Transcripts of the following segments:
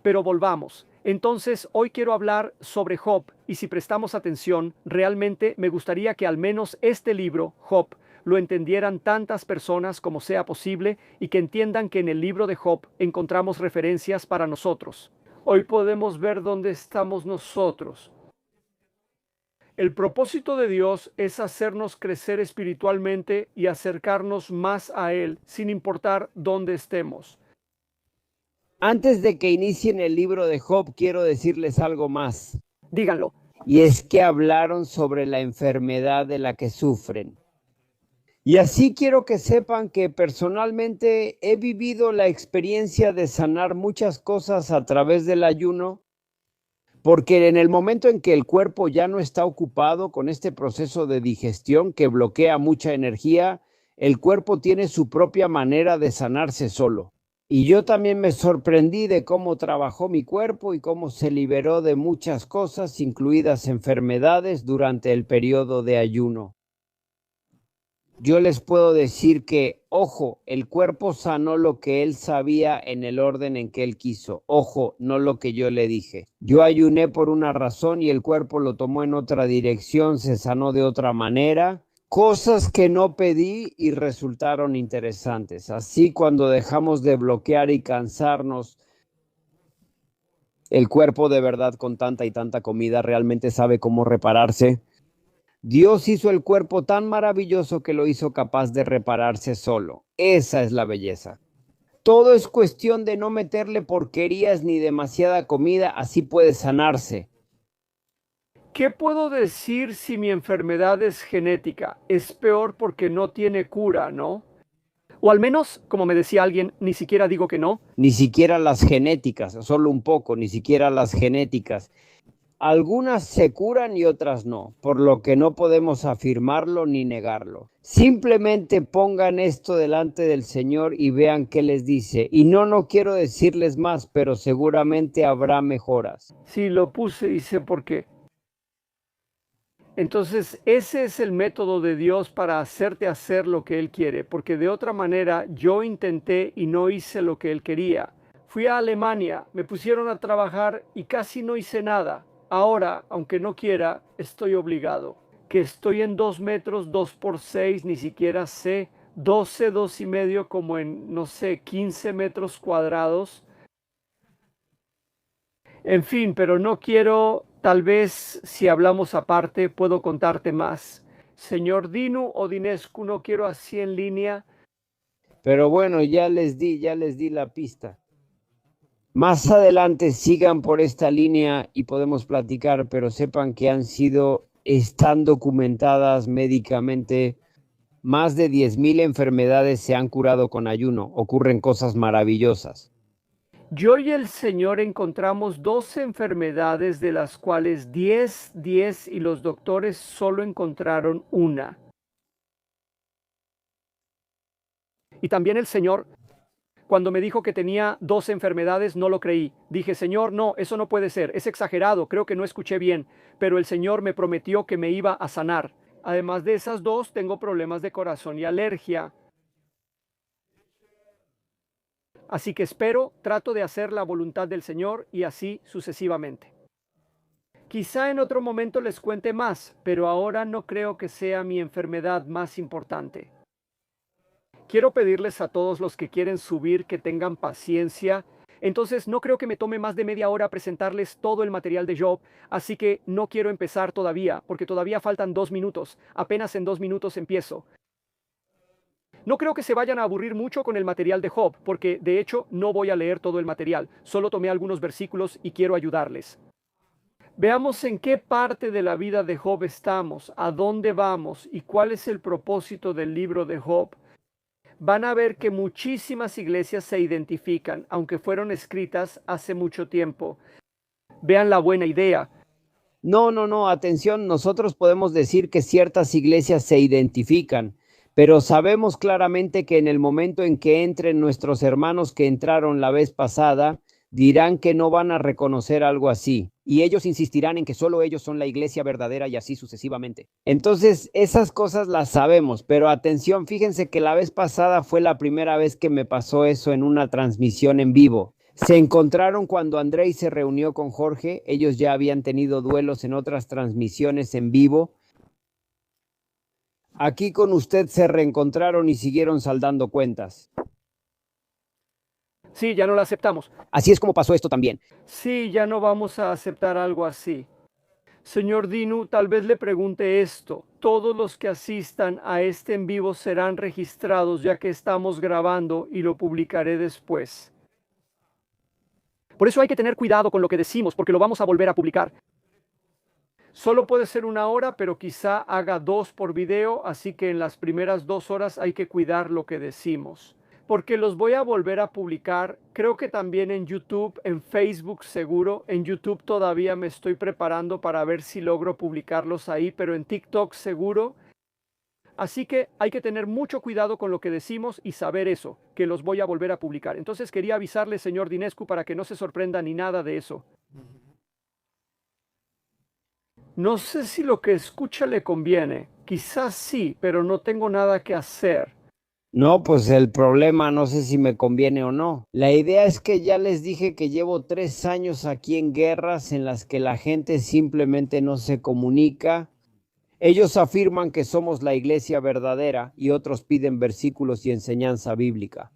Pero volvamos. Entonces, hoy quiero hablar sobre Job, y si prestamos atención, realmente me gustaría que al menos este libro, Job, lo entendieran tantas personas como sea posible y que entiendan que en el libro de Job encontramos referencias para nosotros. Hoy podemos ver dónde estamos nosotros. El propósito de Dios es hacernos crecer espiritualmente y acercarnos más a Él, sin importar dónde estemos. Antes de que inicien el libro de Job, quiero decirles algo más. Díganlo. Y es que hablaron sobre la enfermedad de la que sufren. Y así quiero que sepan que personalmente he vivido la experiencia de sanar muchas cosas a través del ayuno, porque en el momento en que el cuerpo ya no está ocupado con este proceso de digestión que bloquea mucha energía, el cuerpo tiene su propia manera de sanarse solo. Y yo también me sorprendí de cómo trabajó mi cuerpo y cómo se liberó de muchas cosas, incluidas enfermedades, durante el periodo de ayuno. Yo les puedo decir que, ojo, el cuerpo sanó lo que él sabía en el orden en que él quiso. Ojo, no lo que yo le dije. Yo ayuné por una razón y el cuerpo lo tomó en otra dirección, se sanó de otra manera. Cosas que no pedí y resultaron interesantes. Así, cuando dejamos de bloquear y cansarnos, el cuerpo de verdad con tanta y tanta comida realmente sabe cómo repararse. Dios hizo el cuerpo tan maravilloso que lo hizo capaz de repararse solo. Esa es la belleza. Todo es cuestión de no meterle porquerías ni demasiada comida, así puede sanarse. ¿Qué puedo decir si mi enfermedad es genética? Es peor porque no tiene cura, ¿no? O al menos, como me decía alguien, ni siquiera digo que no. Ni siquiera las genéticas, solo un poco, ni siquiera las genéticas. Algunas se curan y otras no, por lo que no podemos afirmarlo ni negarlo. Simplemente pongan esto delante del Señor y vean qué les dice. Y no quiero decirles más, pero seguramente habrá mejoras. Sí, lo puse y sé por qué. Entonces, ese es el método de Dios para hacerte hacer lo que Él quiere, porque de otra manera yo intenté y no hice lo que Él quería. Fui a Alemania, me pusieron a trabajar y casi no hice nada. Ahora, aunque no quiera, estoy obligado. Que estoy en 2 metros, 2 por 6, ni siquiera sé, 12, 2 y medio, como en, no sé, 15 metros cuadrados. En fin, pero no quiero, tal vez si hablamos aparte, puedo contarte más. Señor Dinu o Dinescu, no quiero así en línea. Pero bueno, ya les di la pista. Más adelante sigan por esta línea y podemos platicar, pero sepan que están documentadas médicamente. Más de 10,000 enfermedades se han curado con ayuno. Ocurren cosas maravillosas. Yo y el Señor encontramos 12 enfermedades, de las cuales 10 y los doctores solo encontraron una. Y también el Señor, cuando me dijo que tenía 12 enfermedades, no lo creí. Dije, Señor, no, eso no puede ser, es exagerado, creo que no escuché bien, pero el Señor me prometió que me iba a sanar. Además de esas dos, tengo problemas de corazón y alergia. Así que trato de hacer la voluntad del Señor y así sucesivamente. Quizá en otro momento les cuente más, pero ahora no creo que sea mi enfermedad más importante. Quiero pedirles a todos los que quieren subir que tengan paciencia. Entonces no creo que me tome más de media hora presentarles todo el material de Job, así que no quiero empezar todavía, porque todavía faltan 2 minutos. Apenas en 2 minutos empiezo. No creo que se vayan a aburrir mucho con el material de Job, porque de hecho no voy a leer todo el material, solo tomé algunos versículos y quiero ayudarles. Veamos en qué parte de la vida de Job estamos, a dónde vamos y cuál es el propósito del libro de Job. Van a ver que muchísimas iglesias se identifican, aunque fueron escritas hace mucho tiempo. Vean la buena idea. No, atención, nosotros podemos decir que ciertas iglesias se identifican, pero sabemos claramente que en el momento en que entren nuestros hermanos que entraron la vez pasada, dirán que no van a reconocer algo así, y ellos insistirán en que solo ellos son la iglesia verdadera y así sucesivamente. Entonces, esas cosas las sabemos, pero atención, fíjense que la vez pasada fue la primera vez que me pasó eso en una transmisión en vivo. Se encontraron cuando Andrei se reunió con Jorge. Ellos ya habían tenido duelos en otras transmisiones en vivo. Aquí con usted se reencontraron y siguieron saldando cuentas. Sí, ya no la aceptamos. Así es como pasó esto también. Sí, ya no vamos a aceptar algo así. Señor Dinu, tal vez le pregunte esto. Todos los que asistan a este en vivo serán registrados ya que estamos grabando y lo publicaré después. Por eso hay que tener cuidado con lo que decimos porque lo vamos a volver a publicar. Solo puede ser 1 hora, pero quizá haga 2 por video, así que en las primeras 2 horas hay que cuidar lo que decimos. Porque los voy a volver a publicar, creo que también en YouTube, en Facebook seguro. En YouTube todavía me estoy preparando para ver si logro publicarlos ahí, pero en TikTok seguro. Así que hay que tener mucho cuidado con lo que decimos y saber eso, que los voy a volver a publicar. Entonces quería avisarle, señor Dinescu, para que no se sorprenda ni nada de eso. No sé si lo que escucha le conviene. Quizás sí, pero no tengo nada que hacer. No, pues el problema no sé si me conviene o no. La idea es que ya les dije que llevo 3 años aquí en guerras en las que la gente simplemente no se comunica. Ellos afirman que somos la iglesia verdadera y otros piden versículos y enseñanza bíblica.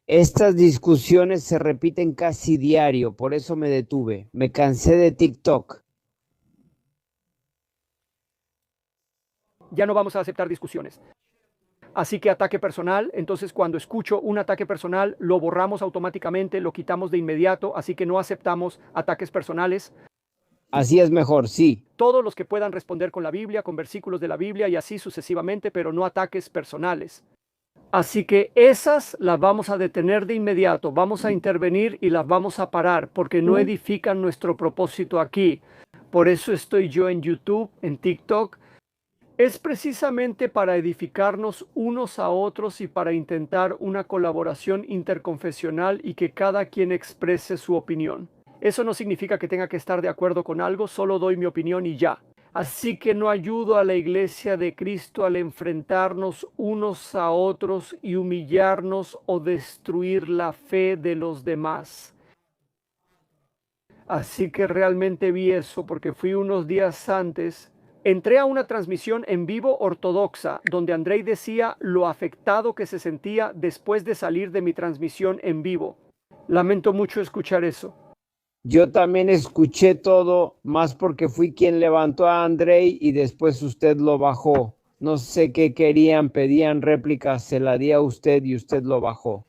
Estas discusiones se repiten casi diario, por eso me detuve. Me cansé de TikTok. Ya no vamos a aceptar discusiones. Así que ataque personal, entonces cuando escucho un ataque personal, lo borramos automáticamente, lo quitamos de inmediato, así que no aceptamos ataques personales. Así es mejor, sí. Todos los que puedan responder con la Biblia, con versículos de la Biblia y así sucesivamente, pero no ataques personales. Así que esas las vamos a detener de inmediato, vamos a intervenir y las vamos a parar porque no edifican nuestro propósito aquí. Por eso estoy yo en YouTube, en TikTok. Es precisamente para edificarnos unos a otros y para intentar una colaboración interconfesional y que cada quien exprese su opinión. Eso no significa que tenga que estar de acuerdo con algo, solo doy mi opinión y ya. Así que no ayudo a la Iglesia de Cristo al enfrentarnos unos a otros y humillarnos o destruir la fe de los demás. Así que realmente vi eso porque fui unos días antes. Entré a una transmisión en vivo ortodoxa donde Andrei decía lo afectado que se sentía después de salir de mi transmisión en vivo. Lamento mucho escuchar eso. Yo también escuché todo, más porque fui quien levantó a Andrei y después usted lo bajó. No sé qué querían, pedían réplicas, se la di a usted y usted lo bajó.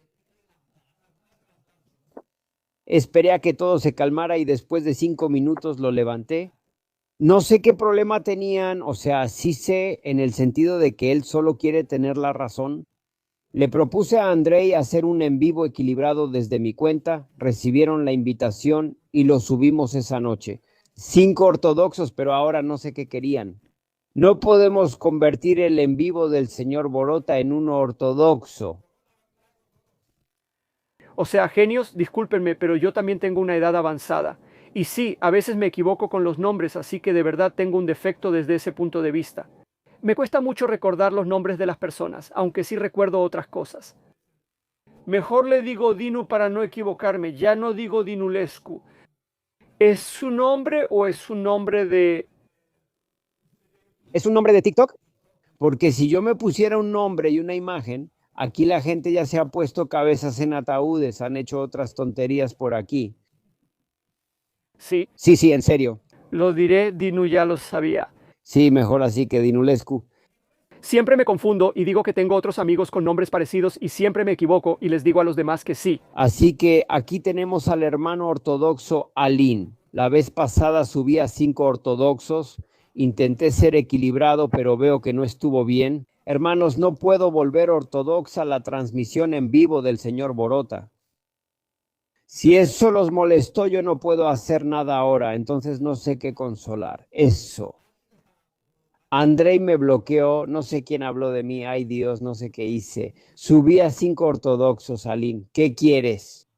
Esperé a que todo se calmara y después de 5 minutos lo levanté. No sé qué problema tenían, o sea, sí sé en el sentido de que él solo quiere tener la razón. Le propuse a Andrei hacer un en vivo equilibrado desde mi cuenta, recibieron la invitación y lo subimos esa noche. 5 ortodoxos, pero ahora no sé qué querían. No podemos convertir el en vivo del señor Borota en uno ortodoxo. O sea, genios, discúlpenme, pero yo también tengo una edad avanzada. Y sí, a veces me equivoco con los nombres, así que de verdad tengo un defecto desde ese punto de vista. Me cuesta mucho recordar los nombres de las personas, aunque sí recuerdo otras cosas. Mejor le digo Dinu para no equivocarme, ya no digo Dinulescu. ¿Es su nombre o es su nombre de...? ¿Es un nombre de TikTok? Porque si yo me pusiera un nombre y una imagen, aquí la gente ya se ha puesto cabezas en ataúdes, han hecho otras tonterías por aquí. Sí, Sí, en serio. lo diré, Dinu ya lo sabía. Sí, mejor así que Dinulescu. Siempre me confundo y digo que tengo otros amigos con nombres parecidos y siempre me equivoco y les digo a los demás que sí. Así que aquí tenemos al hermano ortodoxo Alin. La vez pasada subí a 5 ortodoxos, intenté ser equilibrado, pero veo que no estuvo bien. Hermanos, no puedo volver ortodoxa la transmisión en vivo del señor Borota. Si eso los molestó, yo no puedo hacer nada ahora, entonces no sé qué consolar. Eso. Andrei me bloqueó, no sé quién habló de mí, ay Dios, no sé qué hice. Subí a 5 ortodoxos, Alin. ¿Qué quieres?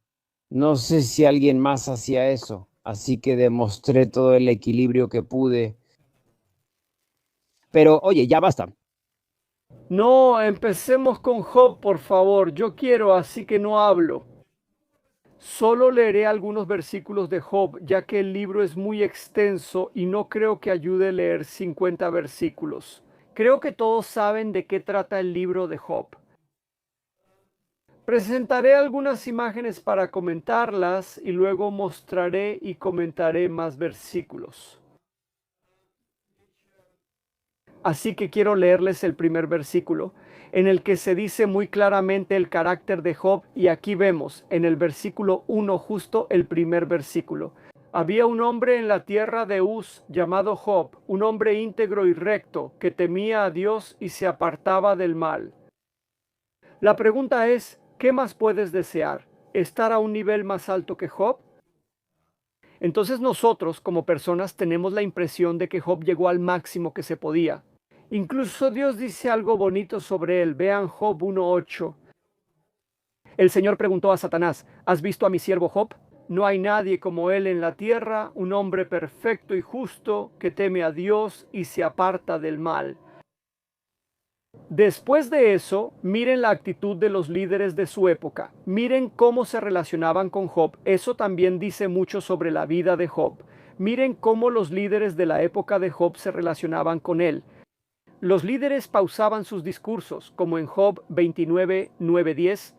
No sé si alguien más hacía eso, así que demostré todo el equilibrio que pude. Pero oye, ya basta. No, empecemos con Job, por favor. Yo quiero, así que no hablo. Solo leeré algunos versículos de Job, ya que el libro es muy extenso y no creo que ayude a leer 50 versículos. Creo que todos saben de qué trata el libro de Job. Presentaré algunas imágenes para comentarlas y luego mostraré y comentaré más versículos. Así que quiero leerles el primer versículo, en el que se dice muy claramente el carácter de Job, y aquí vemos en el versículo 1 justo el primer versículo. Había un hombre en la tierra de Uz llamado Job, un hombre íntegro y recto, que temía a Dios y se apartaba del mal. La pregunta es, ¿qué más puedes desear? ¿Estar a un nivel más alto que Job? Entonces nosotros, como personas, tenemos la impresión de que Job llegó al máximo que se podía. Incluso Dios dice algo bonito sobre él. Vean Job 1:8. El Señor preguntó a Satanás, ¿has visto a mi siervo Job? No hay nadie como él en la tierra, un hombre perfecto y justo, que teme a Dios y se aparta del mal. Después de eso, miren la actitud de los líderes de su época. Miren cómo se relacionaban con Job. Eso también dice mucho sobre la vida de Job. Miren cómo los líderes de la época de Job se relacionaban con él. Los líderes pausaban sus discursos, como en Job 29, 9, 10.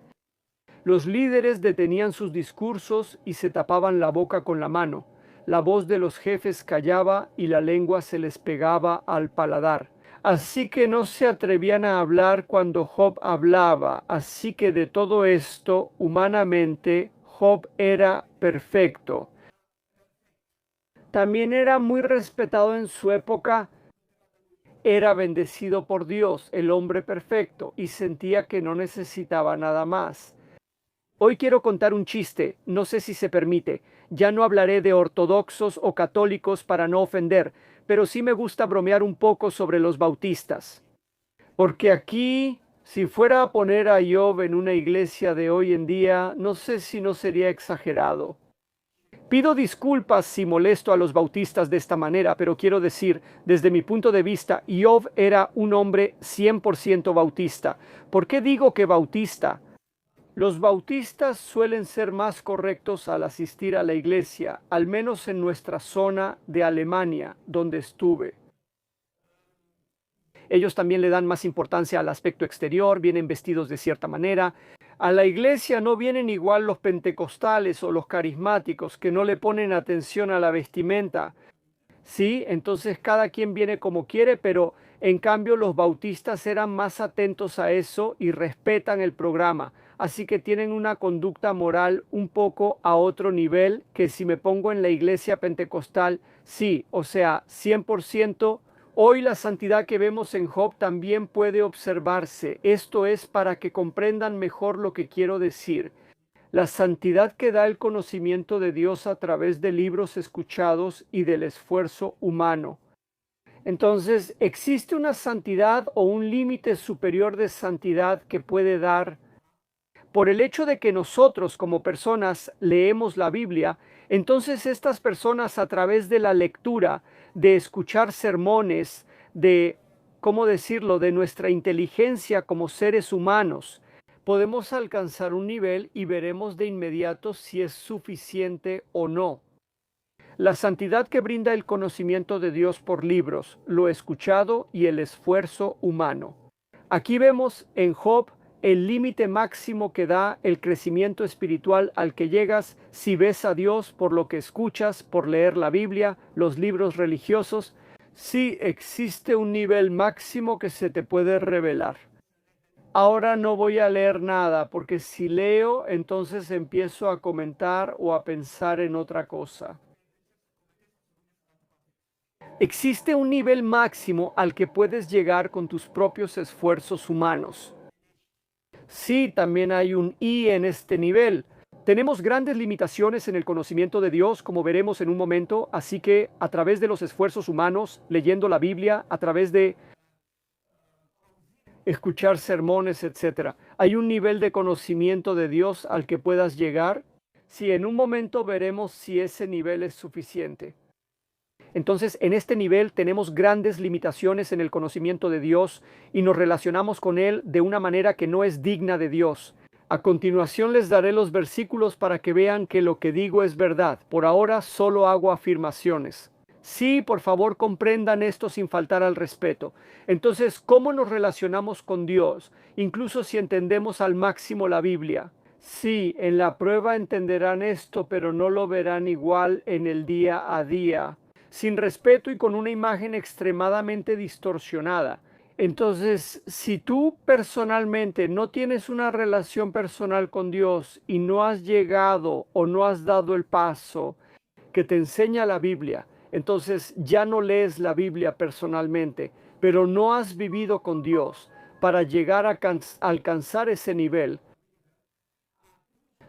Los líderes detenían sus discursos y se tapaban la boca con la mano. La voz de los jefes callaba y la lengua se les pegaba al paladar. Así que no se atrevían a hablar cuando Job hablaba. Así que de todo esto, humanamente, Job era perfecto. También era muy respetado en su época. Era bendecido por Dios, el hombre perfecto, y sentía que no necesitaba nada más. Hoy quiero contar un chiste, no sé si se permite. Ya no hablaré de ortodoxos o católicos para no ofender, pero sí me gusta bromear un poco sobre los bautistas. Porque aquí, si fuera a poner a Job en una iglesia de hoy en día, no sé si no sería exagerado. Pido disculpas si molesto a los bautistas de esta manera, pero quiero decir, desde mi punto de vista, Job era un hombre 100% bautista. ¿Por qué digo que bautista? Los bautistas suelen ser más correctos al asistir a la iglesia, al menos en nuestra zona de Alemania, donde estuve. Ellos también le dan más importancia al aspecto exterior, vienen vestidos de cierta manera. A la iglesia no vienen igual los pentecostales o los carismáticos, que no le ponen atención a la vestimenta. Sí, entonces cada quien viene como quiere, pero en cambio los bautistas eran más atentos a eso y respetan el programa. Así que tienen una conducta moral un poco a otro nivel que si me pongo en la iglesia pentecostal, sí, o sea, 100%. Hoy la santidad que vemos en Job también puede observarse. Esto es para que comprendan mejor lo que quiero decir. La santidad que da el conocimiento de Dios a través de libros escuchados y del esfuerzo humano. Entonces, ¿existe una santidad o un límite superior de santidad que puede dar? Por el hecho de que nosotros como personas leemos la Biblia, entonces estas personas a través de la lectura, de escuchar sermones, de, ¿cómo decirlo?, de nuestra inteligencia como seres humanos, podemos alcanzar un nivel y veremos de inmediato si es suficiente o no. La santidad que brinda el conocimiento de Dios por libros, lo escuchado y el esfuerzo humano. Aquí vemos en Job el límite máximo que da el crecimiento espiritual al que llegas si ves a Dios por lo que escuchas, por leer la Biblia, los libros religiosos. Sí existe un nivel máximo que se te puede revelar. Ahora no voy a leer nada, porque si leo, entonces empiezo a comentar o a pensar en otra cosa. Existe un nivel máximo al que puedes llegar con tus propios esfuerzos humanos. Sí, también hay un y en este nivel. Tenemos grandes limitaciones en el conocimiento de Dios, como veremos en un momento, así que a través de los esfuerzos humanos, leyendo la Biblia, a través de escuchar sermones, etcétera, hay un nivel de conocimiento de Dios al que puedas llegar. Sí, en un momento veremos si ese nivel es suficiente. Entonces, en este nivel tenemos grandes limitaciones en el conocimiento de Dios y nos relacionamos con Él de una manera que no es digna de Dios. A continuación les daré los versículos para que vean que lo que digo es verdad. Por ahora solo hago afirmaciones. Sí, por favor, comprendan esto sin faltar al respeto. Entonces, ¿cómo nos relacionamos con Dios, incluso si entendemos al máximo la Biblia? Sí, en la prueba entenderán esto, pero no lo verán igual en el día a día, sin respeto y con una imagen extremadamente distorsionada. Entonces, si tú personalmente no tienes una relación personal con Dios y no has llegado o no has dado el paso que te enseña la Biblia, entonces ya no lees la Biblia personalmente, pero no has vivido con Dios para llegar a alcanzar ese nivel.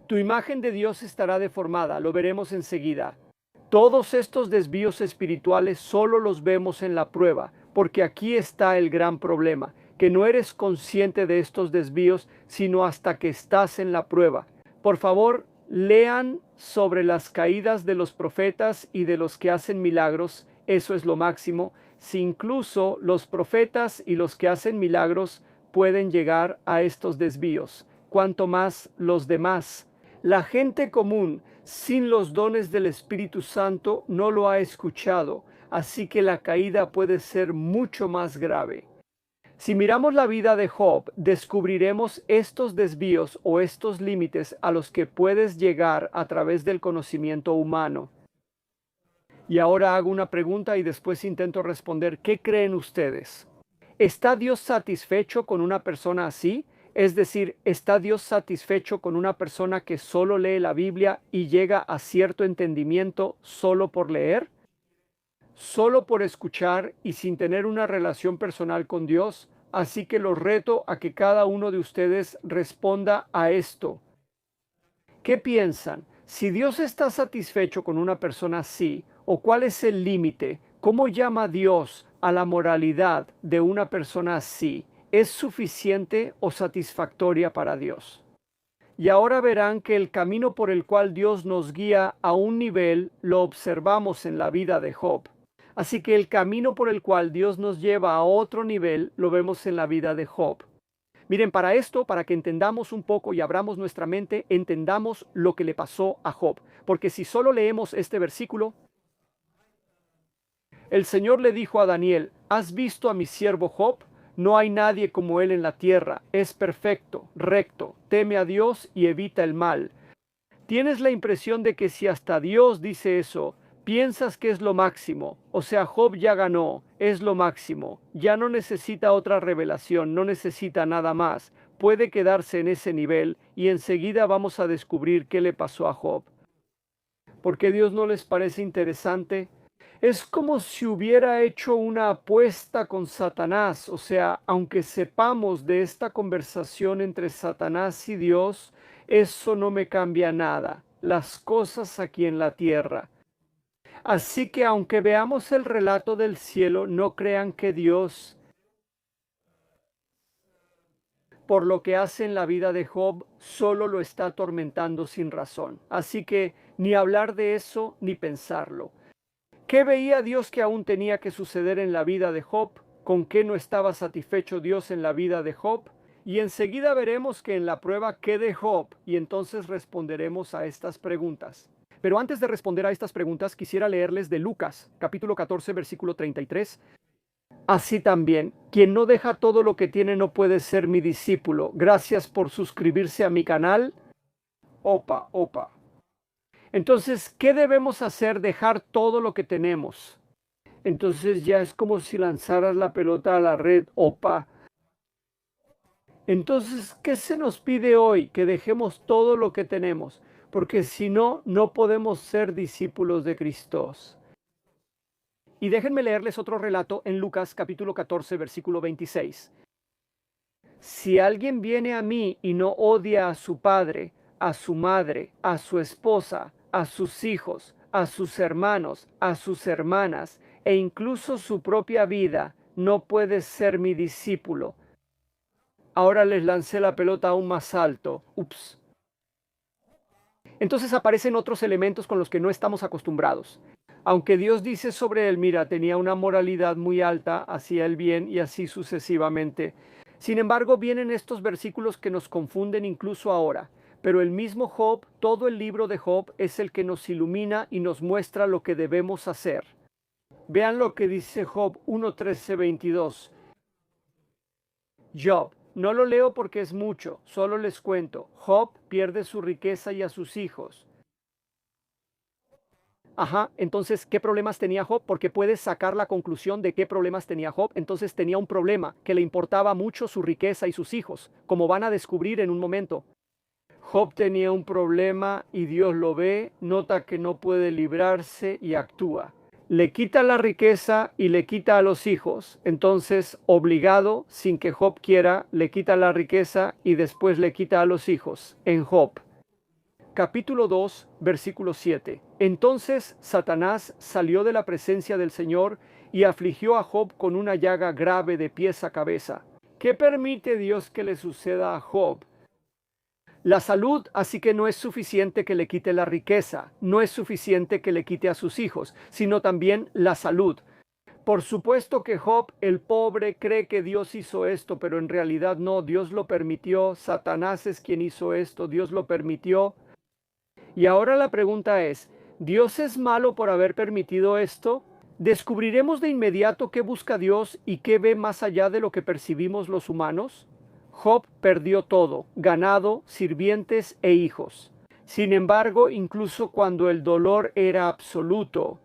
Tu imagen de Dios estará deformada, lo veremos enseguida. Todos estos desvíos espirituales solo los vemos en la prueba, porque aquí está el gran problema, que no eres consciente de estos desvíos sino hasta que estás en la prueba. Por favor, lean sobre las caídas de los profetas y de los que hacen milagros, eso es lo máximo, si incluso los profetas y los que hacen milagros pueden llegar a estos desvíos, cuanto más los demás. La gente común, sin los dones del Espíritu Santo, no lo ha escuchado, así que la caída puede ser mucho más grave. Si miramos la vida de Job, descubriremos estos desvíos o estos límites a los que puedes llegar a través del conocimiento humano. Y ahora hago una pregunta y después intento responder. ¿Qué creen ustedes? ¿Está Dios satisfecho con una persona así? Es decir, ¿está Dios satisfecho con una persona que solo lee la Biblia y llega a cierto entendimiento solo por leer? ¿Solo por escuchar y sin tener una relación personal con Dios? Así que los reto a que cada uno de ustedes responda a esto. ¿Qué piensan? Si Dios está satisfecho con una persona así, ¿o cuál es el límite? ¿Cómo llama Dios a la moralidad de una persona así? ¿Es suficiente o satisfactoria para Dios? Y ahora verán que el camino por el cual Dios nos guía a un nivel lo observamos en la vida de Job. Así que el camino por el cual Dios nos lleva a otro nivel lo vemos en la vida de Job. Miren, para esto, para que entendamos un poco y abramos nuestra mente, entendamos lo que le pasó a Job. Porque si solo leemos este versículo, el Señor le dijo a Daniel, ¿has visto a mi siervo Job? No hay nadie como él en la tierra, es perfecto, recto, teme a Dios y evita el mal. ¿Tienes la impresión de que si hasta Dios dice eso, piensas que es lo máximo? O sea, Job ya ganó, es lo máximo, ya no necesita otra revelación, no necesita nada más, puede quedarse en ese nivel y enseguida vamos a descubrir qué le pasó a Job. ¿Por qué Dios no les parece interesante? Es como si hubiera hecho una apuesta con Satanás, o sea, aunque sepamos de esta conversación entre Satanás y Dios, eso no me cambia nada, las cosas aquí en la tierra. Así que aunque veamos el relato del cielo, no crean que Dios, por lo que hace en la vida de Job, solo lo está atormentando sin razón. Así que ni hablar de eso ni pensarlo. ¿Qué veía Dios que aún tenía que suceder en la vida de Job? ¿Con qué no estaba satisfecho Dios en la vida de Job? Y enseguida veremos que en la prueba quede Job y entonces responderemos a estas preguntas. Pero antes de responder a estas preguntas, quisiera leerles de Lucas, capítulo 14, versículo 33. Así también, quien no deja todo lo que tiene no puede ser mi discípulo. Gracias por suscribirse a mi canal. Opa, opa. Entonces, ¿qué debemos hacer? Dejar todo lo que tenemos. Entonces ya es como si lanzaras la pelota a la red. Opa. Entonces, ¿qué se nos pide hoy? Que dejemos todo lo que tenemos, porque si no, no podemos ser discípulos de Cristo. Y déjenme leerles otro relato en Lucas capítulo 14, versículo 26. Si alguien viene a mí y no odia a su padre, a su madre, a su esposa, a sus hijos, a sus hermanos, a sus hermanas, e incluso su propia vida, no puede ser mi discípulo. Ahora les lancé la pelota aún más alto. Ups. Entonces aparecen otros elementos con los que no estamos acostumbrados. Aunque Dios dice sobre él, mira, tenía una moralidad muy alta, hacía el bien y así sucesivamente. Sin embargo, vienen estos versículos que nos confunden incluso ahora. Pero el mismo Job, todo el libro de Job, es el que nos ilumina y nos muestra lo que debemos hacer. Vean lo que dice Job 1:13-22. Job, no lo leo porque es mucho, solo les cuento. Job pierde su riqueza y a sus hijos. Ajá, entonces, ¿qué problemas tenía Job? Porque puedes sacar la conclusión de qué problemas tenía Job. Entonces tenía un problema, que le importaba mucho su riqueza y sus hijos, como van a descubrir en un momento. Job tenía un problema y Dios lo ve, nota que no puede librarse y actúa. Le quita la riqueza y le quita a los hijos. Entonces, obligado, sin que Job quiera, le quita la riqueza y después le quita a los hijos. En Job capítulo 2, versículo 7. Entonces Satanás salió de la presencia del Señor y afligió a Job con una llaga grave de pies a cabeza. ¿Qué permite Dios que le suceda a Job? La salud, así que no es suficiente que le quite la riqueza, no es suficiente que le quite a sus hijos, sino también la salud. Por supuesto que Job, el pobre, cree que Dios hizo esto, pero en realidad no, Dios lo permitió, Satanás es quien hizo esto, Dios lo permitió. Y ahora la pregunta es, ¿Dios es malo por haber permitido esto? ¿Descubriremos de inmediato qué busca Dios y qué ve más allá de lo que percibimos los humanos? Job perdió todo, ganado, sirvientes e hijos. Sin embargo, incluso cuando el dolor era absoluto,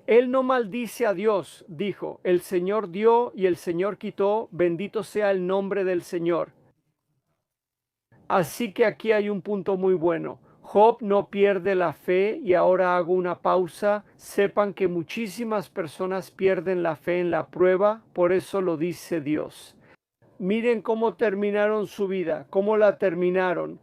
él no maldice a Dios, dijo, el Señor dio y el Señor quitó, bendito sea el nombre del Señor. Así que aquí hay un punto muy bueno. Job no pierde la fe y ahora hago una pausa. Sepan que muchísimas personas pierden la fe en la prueba, por eso lo dice Dios. Miren cómo terminaron su vida, cómo la terminaron.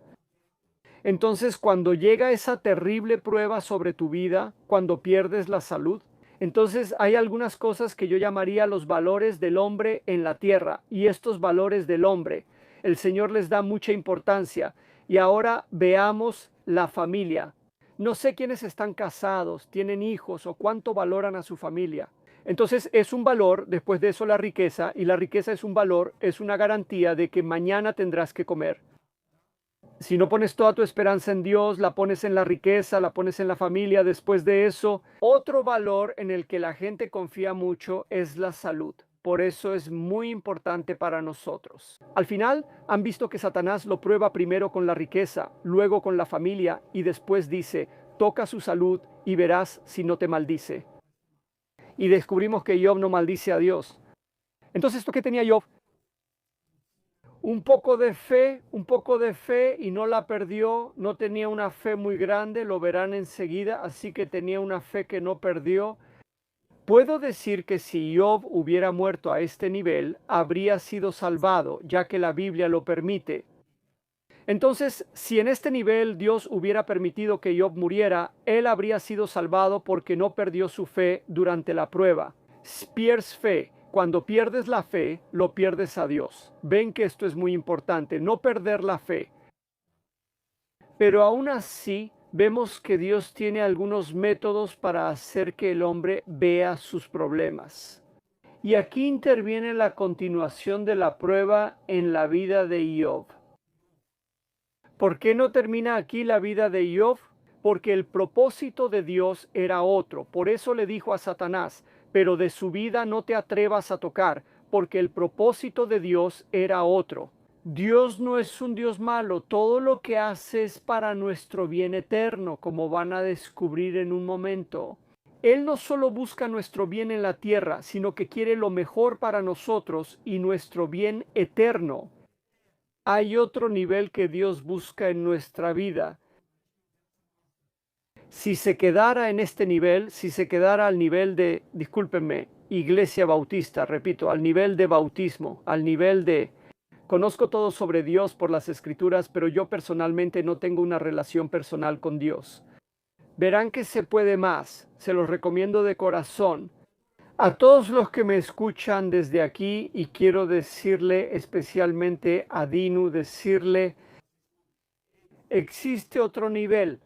Entonces, cuando llega esa terrible prueba sobre tu vida, cuando pierdes la salud, entonces hay algunas cosas que yo llamaría los valores del hombre en la tierra, y estos valores del hombre, el Señor les da mucha importancia. Y ahora veamos la familia. No sé quiénes están casados, tienen hijos o cuánto valoran a su familia. Entonces es un valor, después de eso la riqueza, y la riqueza es un valor, es una garantía de que mañana tendrás que comer. Si no pones toda tu esperanza en Dios, la pones en la riqueza, la pones en la familia, después de eso, otro valor en el que la gente confía mucho es la salud. Por eso es muy importante para nosotros. Al final, han visto que Satanás lo prueba primero con la riqueza, luego con la familia y después dice, toca su salud y verás si no te maldice. Y descubrimos que Job no maldice a Dios. Entonces, ¿esto qué tenía Job? Un poco de fe y no la perdió, no tenía una fe muy grande, lo verán enseguida, así que tenía una fe que no perdió. Puedo decir que si Job hubiera muerto a este nivel, habría sido salvado, ya que la Biblia lo permite. Entonces, si en este nivel Dios hubiera permitido que Job muriera, él habría sido salvado porque no perdió su fe durante la prueba. Pierdes fe. Cuando pierdes la fe, lo pierdes a Dios. Ven que esto es muy importante, no perder la fe. Pero aún así, vemos que Dios tiene algunos métodos para hacer que el hombre vea sus problemas. Y aquí interviene la continuación de la prueba en la vida de Job. ¿Por qué no termina aquí la vida de Job? Porque el propósito de Dios era otro. Por eso le dijo a Satanás, pero de su vida no te atrevas a tocar, porque el propósito de Dios era otro. Dios no es un Dios malo, todo lo que hace es para nuestro bien eterno, como van a descubrir en un momento. Él no solo busca nuestro bien en la tierra, sino que quiere lo mejor para nosotros y nuestro bien eterno. Hay otro nivel que Dios busca en nuestra vida. Si se quedara en este nivel, si se quedara al nivel de, discúlpenme, Iglesia Bautista, repito, al nivel de bautismo, al nivel de... Conozco todo sobre Dios por las Escrituras, pero yo personalmente no tengo una relación personal con Dios. Verán que se puede más, se los recomiendo de corazón. A todos los que me escuchan desde aquí, y quiero decirle especialmente a Dinu, decirle, existe otro nivel.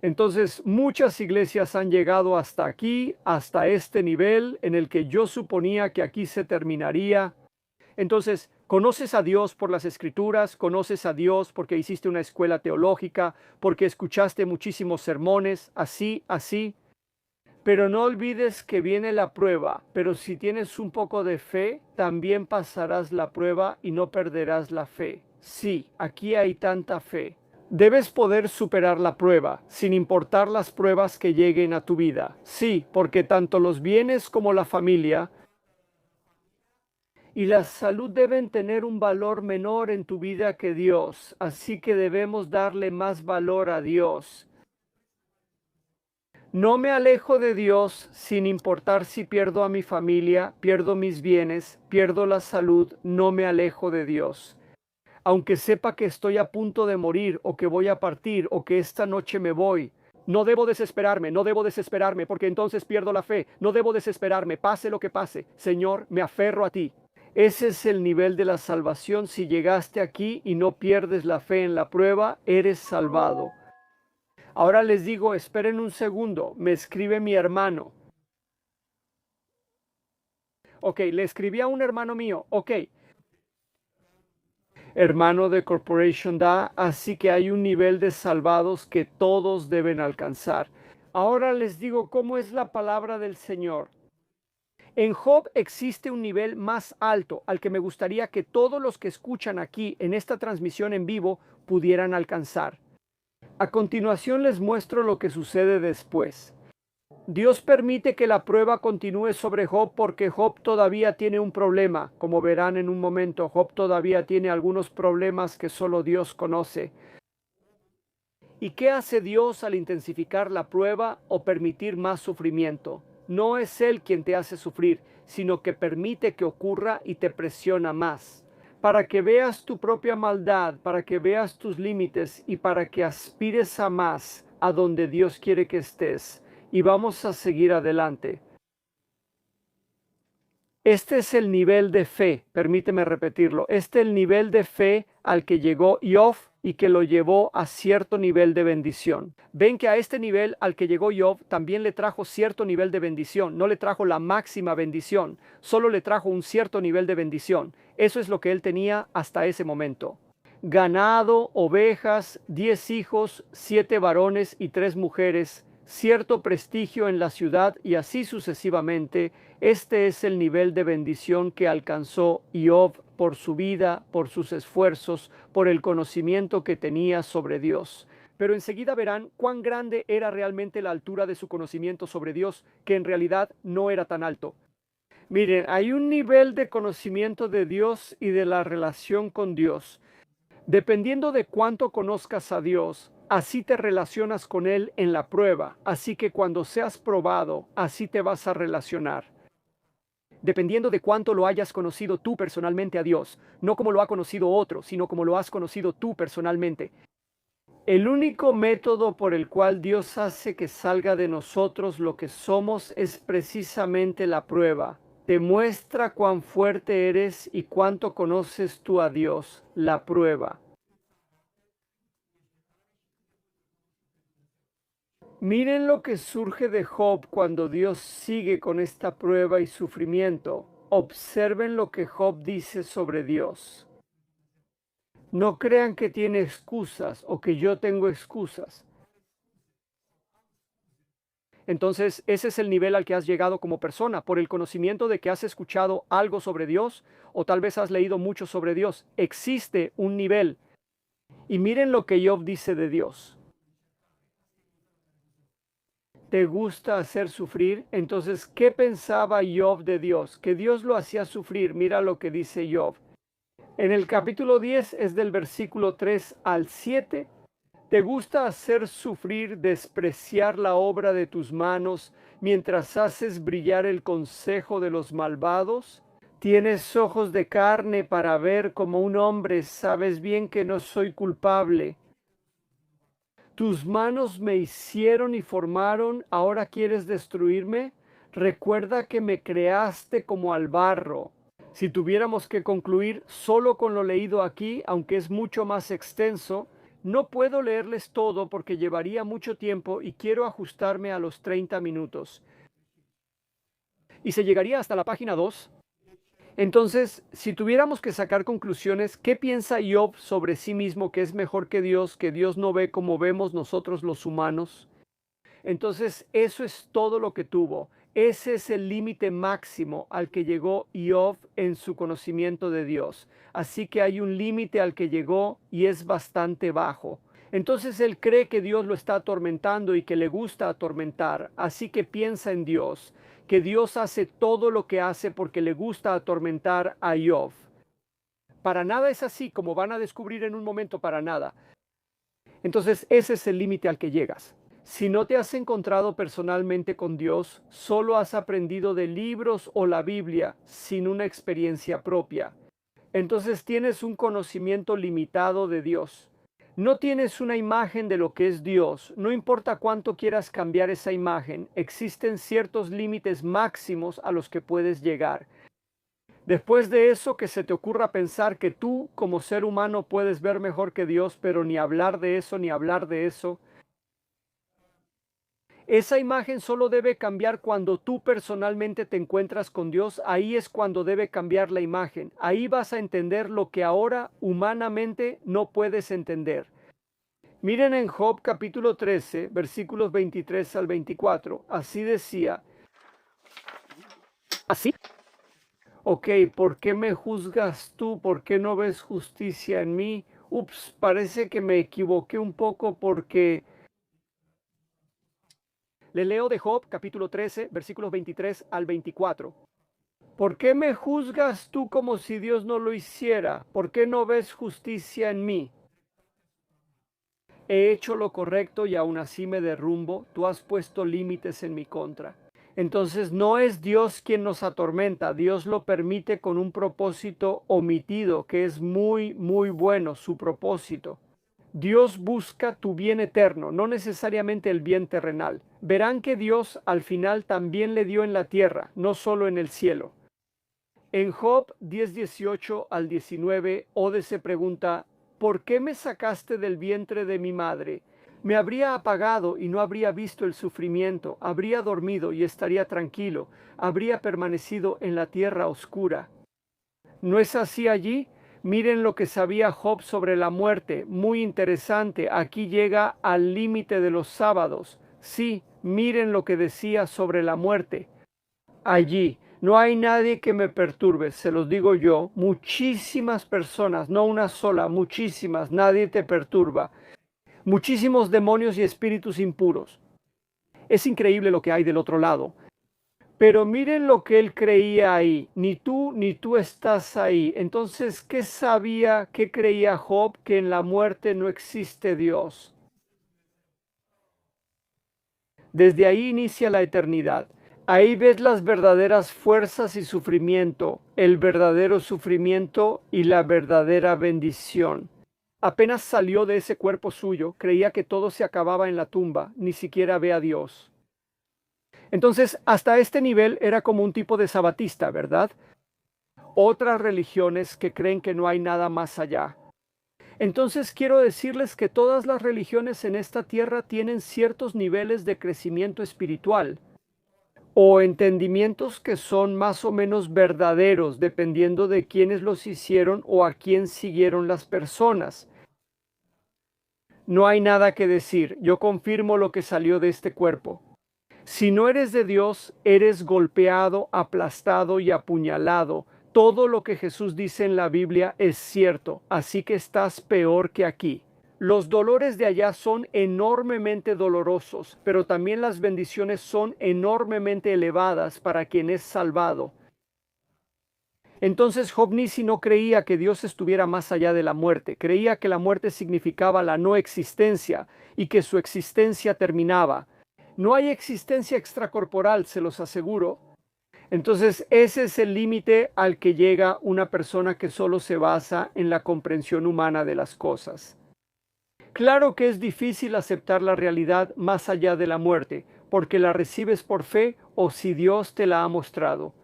Entonces, muchas iglesias han llegado hasta aquí, hasta este nivel en el que yo suponía que aquí se terminaría. Entonces, Conoces a Dios por las Escrituras, conoces a Dios porque hiciste una escuela teológica, porque escuchaste muchísimos sermones, así. Pero no olvides que viene la prueba, pero si tienes un poco de fe, también pasarás la prueba y no perderás la fe. Sí, aquí hay tanta fe. Debes poder superar la prueba, sin importar las pruebas que lleguen a tu vida. Sí, porque tanto los bienes como la familia y la salud deben tener un valor menor en tu vida que Dios, así que debemos darle más valor a Dios. No me alejo de Dios sin importar si pierdo a mi familia, pierdo mis bienes, pierdo la salud, no me alejo de Dios. Aunque sepa que estoy a punto de morir o que voy a partir o que esta noche me voy, no debo desesperarme porque entonces pierdo la fe. No debo desesperarme, pase lo que pase. Señor, me aferro a ti. Ese es el nivel de la salvación. Si llegaste aquí y no pierdes la fe en la prueba, eres salvado. Ahora les digo, esperen un segundo, me escribe mi hermano. Ok, le escribí a un hermano mío. Ok, hermano de Corporation Da, así que hay un nivel de salvados que todos deben alcanzar. Ahora les digo cómo es la palabra del Señor. En Job existe un nivel más alto al que me gustaría que todos los que escuchan aquí en esta transmisión en vivo pudieran alcanzar. A continuación les muestro lo que sucede después. Dios permite que la prueba continúe sobre Job porque Job todavía tiene un problema. Como verán en un momento, Job todavía tiene algunos problemas que solo Dios conoce. ¿Y qué hace Dios al intensificar la prueba o permitir más sufrimiento? No es Él quien te hace sufrir, sino que permite que ocurra y te presiona más. Para que veas tu propia maldad, para que veas tus límites y para que aspires a más, a donde Dios quiere que estés. Y vamos a seguir adelante. Este es el nivel de fe, permíteme repetirlo, este es el nivel de fe al que llegó Job y que lo llevó a cierto nivel de bendición. Ven que a este nivel al que llegó Job también le trajo cierto nivel de bendición, no le trajo la máxima bendición, solo le trajo un cierto nivel de bendición. Eso es lo que él tenía hasta ese momento. Ganado, ovejas, 10 hijos, 7 varones y 3 mujeres, cierto prestigio en la ciudad y así sucesivamente. Este es el nivel de bendición que alcanzó Job por su vida, por sus esfuerzos, por el conocimiento que tenía sobre Dios. Pero enseguida verán cuán grande era realmente la altura de su conocimiento sobre Dios, que en realidad no era tan alto. Miren, hay un nivel de conocimiento de Dios y de la relación con Dios. Dependiendo de cuánto conozcas a Dios, así te relacionas con Él en la prueba, así que cuando seas probado, así te vas a relacionar. Dependiendo de cuánto lo hayas conocido tú personalmente a Dios, no como lo ha conocido otro, sino como lo has conocido tú personalmente. El único método por el cual Dios hace que salga de nosotros lo que somos es precisamente la prueba. Demuestra cuán fuerte eres y cuánto conoces tú a Dios, la prueba. Miren lo que surge de Job cuando Dios sigue con esta prueba y sufrimiento. Observen lo que Job dice sobre Dios. No crean que tiene excusas o que yo tengo excusas. Entonces, ese es el nivel al que has llegado como persona, por el conocimiento de que has escuchado algo sobre Dios o tal vez has leído mucho sobre Dios. Existe un nivel. Y miren lo que Job dice de Dios. ¿Te gusta hacer sufrir? Entonces, ¿qué pensaba Job de Dios? Que Dios lo hacía sufrir. Mira lo que dice Job. En el capítulo 10 es del versículo 3 al 7. ¿Te gusta hacer sufrir, despreciar la obra de tus manos, mientras haces brillar el consejo de los malvados? Tienes ojos de carne para ver como un hombre, sabes bien que no soy culpable. Tus manos me hicieron y formaron, ¿ahora quieres destruirme? Recuerda que me creaste como al barro. Si tuviéramos que concluir solo con lo leído aquí, aunque es mucho más extenso, no puedo leerles todo porque llevaría mucho tiempo y quiero ajustarme a los 30 minutos. Y se llegaría hasta la página 2. Entonces, si tuviéramos que sacar conclusiones, ¿qué piensa Job sobre sí mismo que es mejor que Dios no ve como vemos nosotros los humanos? Entonces, eso es todo lo que tuvo. Ese es el límite máximo al que llegó Job en su conocimiento de Dios. Así que hay un límite al que llegó y es bastante bajo. Entonces él cree que Dios lo está atormentando y que le gusta atormentar. Así que piensa en Dios, que Dios hace todo lo que hace porque le gusta atormentar a Job. Para nada es así, como van a descubrir en un momento, para nada. Entonces ese es el límite al que llegas. Si no te has encontrado personalmente con Dios, solo has aprendido de libros o la Biblia sin una experiencia propia. Entonces tienes un conocimiento limitado de Dios. No tienes una imagen de lo que es Dios. No importa cuánto quieras cambiar esa imagen, existen ciertos límites máximos a los que puedes llegar. Después de eso, que se te ocurra pensar que tú como ser humano puedes ver mejor que Dios, pero ni hablar de eso, ni hablar de eso. Esa imagen solo debe cambiar cuando tú personalmente te encuentras con Dios. Ahí es cuando debe cambiar la imagen. Ahí vas a entender lo que ahora humanamente no puedes entender. Miren en Job capítulo 13, versículos 23 al 24. Así decía. ¿Así? Ok, ¿por qué me juzgas tú? ¿Por qué no ves justicia en mí? Ups, parece que me equivoqué un poco porque... Le leo de Job, capítulo 13, versículos 23 al 24. ¿Por qué me juzgas tú como si Dios no lo hiciera? ¿Por qué no ves justicia en mí? He hecho lo correcto y aún así me derrumbo. Tú has puesto límites en mi contra. Entonces no es Dios quien nos atormenta. Dios lo permite con un propósito omitido, que es muy, muy bueno, su propósito. Dios busca tu bien eterno, no necesariamente el bien terrenal. Verán que Dios al final también le dio en la tierra, no solo en el cielo. En Job 10:18 al 19, Ode se pregunta, ¿por qué me sacaste del vientre de mi madre? Me habría apagado y no habría visto el sufrimiento, habría dormido y estaría tranquilo, habría permanecido en la tierra oscura. ¿No es así allí? Miren lo que sabía Job sobre la muerte. Muy interesante. Aquí llega al límite de los sábados. Sí, miren lo que decía sobre la muerte. Allí no hay nadie que me perturbe, se los digo yo. Muchísimas personas, no una sola, muchísimas, nadie te perturba. Muchísimos demonios y espíritus impuros. Es increíble lo que hay del otro lado. Pero miren lo que él creía ahí. Ni tú estás ahí. Entonces, ¿qué sabía, qué creía Job? Que en la muerte no existe Dios. Desde ahí inicia la eternidad. Ahí ves las verdaderas fuerzas y sufrimiento, el verdadero sufrimiento y la verdadera bendición. Apenas salió de ese cuerpo suyo, creía que todo se acababa en la tumba, ni siquiera ve a Dios. Entonces, hasta este nivel era como un tipo de sabatista, ¿verdad? Otras religiones que creen que no hay nada más allá. Entonces quiero decirles que todas las religiones en esta tierra tienen ciertos niveles de crecimiento espiritual o entendimientos que son más o menos verdaderos dependiendo de quiénes los hicieron o a quién siguieron las personas. No hay nada que decir, yo confirmo lo que salió de este cuerpo. Si no eres de Dios, eres golpeado, aplastado y apuñalado. Todo lo que Jesús dice en la Biblia es cierto, así que estás peor que aquí. Los dolores de allá son enormemente dolorosos, pero también las bendiciones son enormemente elevadas para quien es salvado. Entonces Job Nissi no creía que Dios estuviera más allá de la muerte, creía que la muerte significaba la no existencia y que su existencia terminaba. No hay existencia extracorporal, se los aseguro. Entonces ese es el límite al que llega una persona que solo se basa en la comprensión humana de las cosas. Claro que es difícil aceptar la realidad más allá de la muerte, porque la recibes por fe o si Dios te la ha mostrado.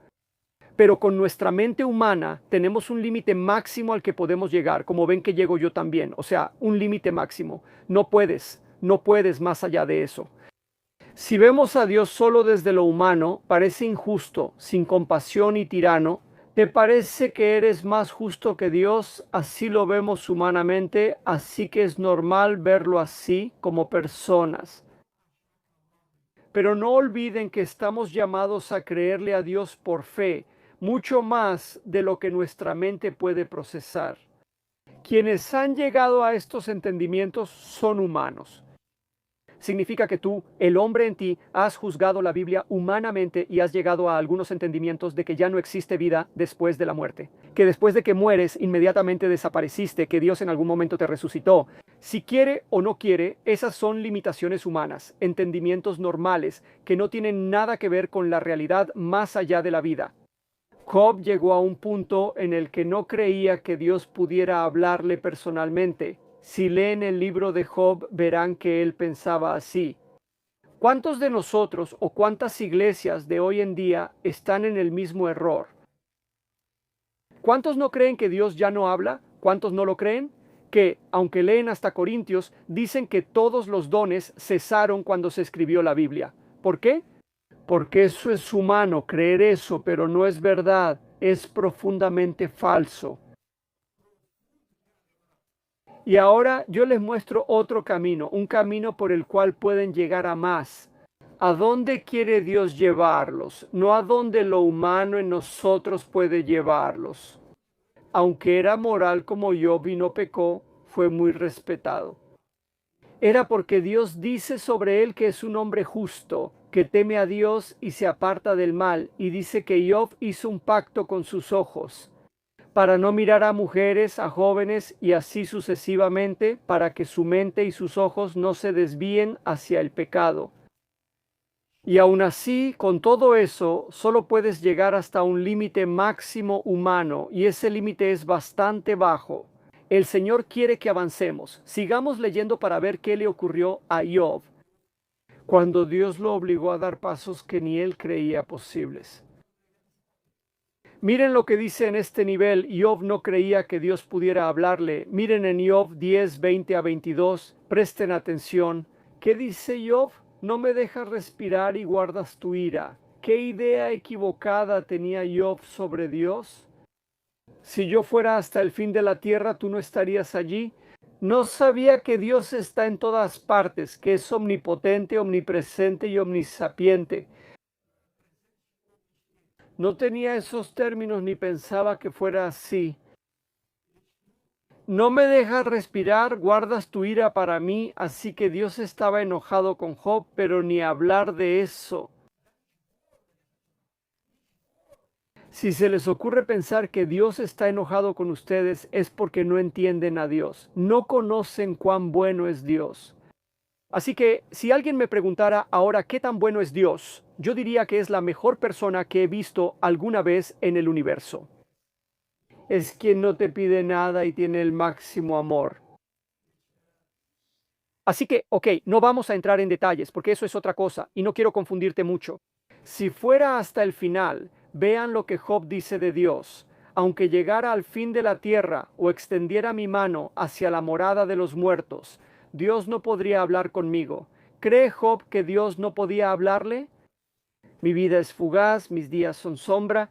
Pero con nuestra mente humana tenemos un límite máximo al que podemos llegar, como ven que llego yo también, o sea, un límite máximo. No puedes más allá de eso. Si vemos a Dios solo desde lo humano, parece injusto, sin compasión y tirano, ¿Te parece que eres más justo que Dios? Así lo vemos humanamente, así que es normal verlo así como personas. Pero no olviden que estamos llamados a creerle a Dios por fe, mucho más de lo que nuestra mente puede procesar. Quienes han llegado a estos entendimientos son humanos. Significa que tú, el hombre en ti, has juzgado la Biblia humanamente y has llegado a algunos entendimientos de que ya no existe vida después de la muerte. Que después de que mueres, inmediatamente desapareciste, que Dios en algún momento te resucitó. Si quiere o no quiere, esas son limitaciones humanas, entendimientos normales que no tienen nada que ver con la realidad más allá de la vida. Job llegó a un punto en el que no creía que Dios pudiera hablarle personalmente. Si leen el libro de Job, verán que él pensaba así. ¿Cuántos de nosotros o cuántas iglesias de hoy en día están en el mismo error? ¿Cuántos no creen que Dios ya no habla? ¿Cuántos no lo creen? Que, aunque leen hasta Corintios, dicen que todos los dones cesaron cuando se escribió la Biblia. ¿Por qué? Porque eso es humano, creer eso, pero no es verdad, es profundamente falso. Y ahora yo les muestro otro camino, un camino por el cual pueden llegar a más. ¿A dónde quiere Dios llevarlos? No a dónde lo humano en nosotros puede llevarlos. Aunque era moral como Job y no pecó, fue muy respetado. Era porque Dios dice sobre él que es un hombre justo, que teme a Dios y se aparta del mal, y dice que Job hizo un pacto con sus ojos, para no mirar a mujeres, a jóvenes y así sucesivamente, para que su mente y sus ojos no se desvíen hacia el pecado. Y aun así, con todo eso, solo puedes llegar hasta un límite máximo humano, y ese límite es bastante bajo. El Señor quiere que avancemos. Sigamos leyendo para ver qué le ocurrió a Job cuando Dios lo obligó a dar pasos que ni él creía posibles. Miren lo que dice en este nivel. Job no creía que Dios pudiera hablarle. Miren en Job 10, 20 a 22. Presten atención. ¿Qué dice Job? No me dejas respirar y guardas tu ira. ¿Qué idea equivocada tenía Job sobre Dios? Si yo fuera hasta el fin de la tierra, tú no estarías allí. No sabía que Dios está en todas partes, que es omnipotente, omnipresente y omnisapiente. No tenía esos términos ni pensaba que fuera así. No me dejas respirar, guardas tu ira para mí, así que Dios estaba enojado con Job, pero ni hablar de eso. Si se les ocurre pensar que Dios está enojado con ustedes, es porque no entienden a Dios, no conocen cuán bueno es Dios. Así que si alguien me preguntara ahora qué tan bueno es Dios, yo diría que es la mejor persona que he visto alguna vez en el universo. Es quien no te pide nada y tiene el máximo amor. Así que, no vamos a entrar en detalles porque eso es otra cosa y no quiero confundirte mucho. Si fuera hasta el final, vean lo que Job dice de Dios. Aunque llegara al fin de la tierra o extendiera mi mano hacia la morada de los muertos, Dios no podría hablar conmigo. ¿Cree Job que Dios no podía hablarle? Mi vida es fugaz, mis días son sombra.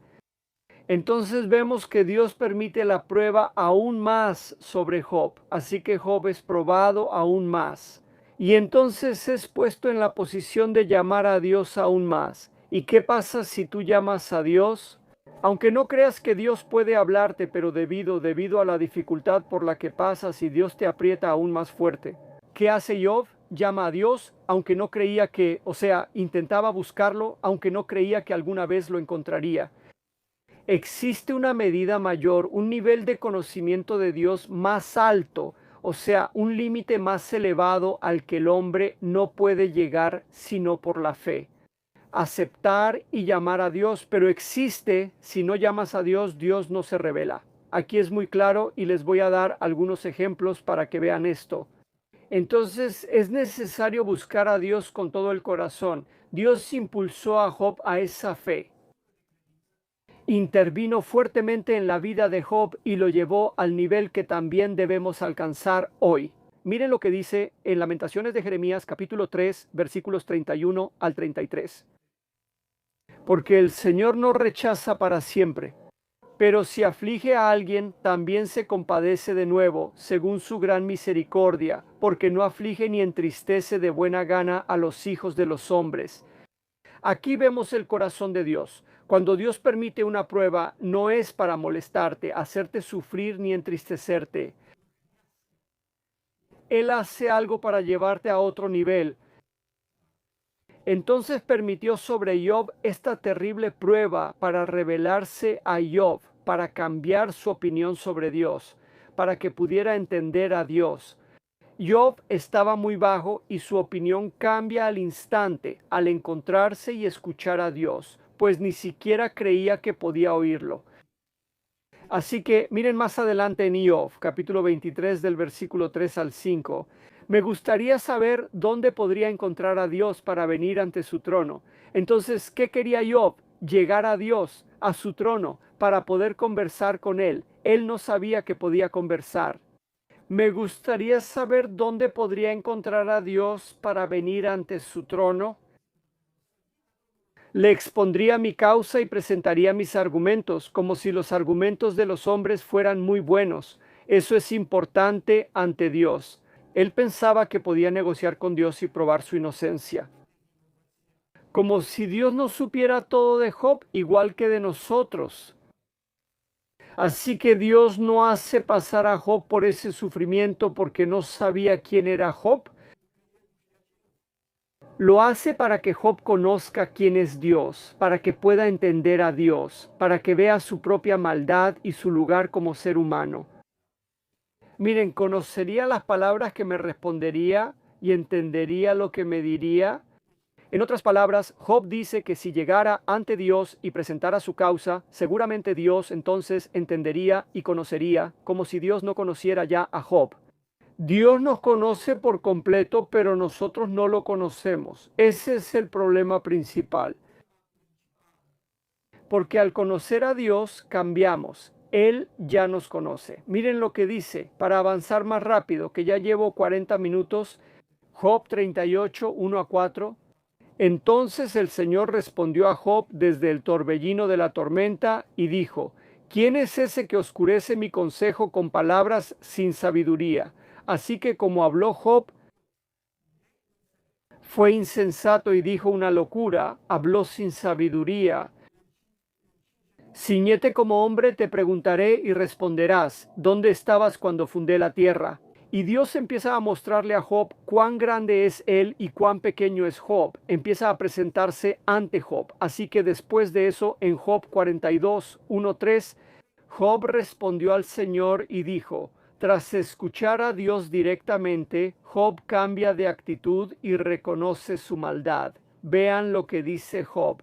Entonces vemos que Dios permite la prueba aún más sobre Job, así que Job es probado aún más. Y entonces es puesto en la posición de llamar a Dios aún más. ¿Y qué pasa si tú llamas a Dios? Aunque no creas que Dios puede hablarte, pero debido a la dificultad por la que pasas y Dios te aprieta aún más fuerte. ¿Qué hace Job? Llama a Dios, aunque no creía que, intentaba buscarlo, aunque no creía que alguna vez lo encontraría. Existe una medida mayor, un nivel de conocimiento de Dios más alto, un límite más elevado al que el hombre no puede llegar sino por la fe. Aceptar y llamar a Dios, pero existe, si no llamas a Dios, Dios no se revela. Aquí es muy claro y les voy a dar algunos ejemplos para que vean esto. Entonces es necesario buscar a Dios con todo el corazón. Dios impulsó a Job a esa fe. Intervino fuertemente en la vida de Job y lo llevó al nivel que también debemos alcanzar hoy. Miren lo que dice en Lamentaciones de Jeremías capítulo 3 versículos 31 al 33. Porque el Señor no rechaza para siempre, Pero si aflige a alguien, también se compadece de nuevo, según su gran misericordia, porque no aflige ni entristece de buena gana a los hijos de los hombres. Aquí vemos el corazón de Dios. Cuando Dios permite una prueba, no es para molestarte, hacerte sufrir ni entristecerte. Él hace algo para llevarte a otro nivel. Entonces permitió sobre Job esta terrible prueba para revelarse a Job, para cambiar su opinión sobre Dios, para que pudiera entender a Dios. Job estaba muy bajo y su opinión cambia al instante al encontrarse y escuchar a Dios, pues ni siquiera creía que podía oírlo. Así que miren más adelante en Job, capítulo 23 del versículo 3 al 5. Me gustaría saber dónde podría encontrar a Dios para venir ante su trono. Entonces, ¿qué quería Job? Llegar a Dios, a su trono, para poder conversar con él. Él no sabía que podía conversar. Me gustaría saber dónde podría encontrar a Dios para venir ante su trono. Le expondría mi causa y presentaría mis argumentos, como si los argumentos de los hombres fueran muy buenos. Eso es importante ante Dios. Él pensaba que podía negociar con Dios y probar su inocencia. Como si Dios no supiera todo de Job, igual que de nosotros. Así que Dios no hace pasar a Job por ese sufrimiento porque no sabía quién era Job. Lo hace para que Job conozca quién es Dios, para que pueda entender a Dios, para que vea su propia maldad y su lugar como ser humano. Miren, conocería las palabras que me respondería y entendería lo que me diría. En otras palabras, Job dice que si llegara ante Dios y presentara su causa, seguramente Dios entonces entendería y conocería, como si Dios no conociera ya a Job. Dios nos conoce por completo, pero nosotros no lo conocemos. Ese es el problema principal. Porque al conocer a Dios, cambiamos. Él ya nos conoce. Miren lo que dice, para avanzar más rápido, que ya llevo 40 minutos, Job 38, 1 a 4. Entonces el Señor respondió a Job desde el torbellino de la tormenta y dijo: ¿Quién es ese que oscurece mi consejo con palabras sin sabiduría? Así que como habló Job, fue insensato y dijo una locura, habló sin sabiduría. Ciñete como hombre, te preguntaré y responderás, ¿dónde estabas cuando fundé la tierra? Y Dios empieza a mostrarle a Job cuán grande es él y cuán pequeño es Job. Empieza a presentarse ante Job. Así que después de eso, en Job 42, 1-3, Job respondió al Señor y dijo: tras escuchar a Dios directamente, Job cambia de actitud y reconoce su maldad. Vean lo que dice Job.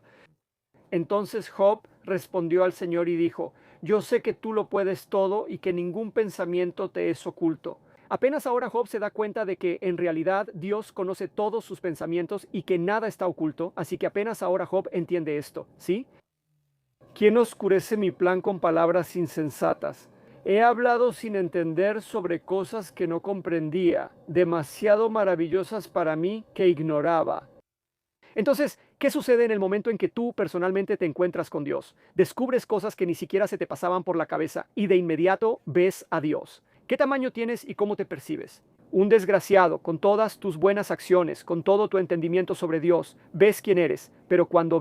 Entonces Job respondió al Señor y dijo: yo sé que tú lo puedes todo y que ningún pensamiento te es oculto. Apenas ahora Job se da cuenta de que en realidad Dios conoce todos sus pensamientos y que nada está oculto, así que apenas ahora Job entiende esto, ¿sí? ¿Quién oscurece mi plan con palabras insensatas? He hablado sin entender sobre cosas que no comprendía, demasiado maravillosas para mí que ignoraba. Entonces, ¿qué sucede en el momento en que tú personalmente te encuentras con Dios? Descubres cosas que ni siquiera se te pasaban por la cabeza y de inmediato ves a Dios. ¿Qué tamaño tienes y cómo te percibes? Un desgraciado, con todas tus buenas acciones, con todo tu entendimiento sobre Dios, ves quién eres, pero cuando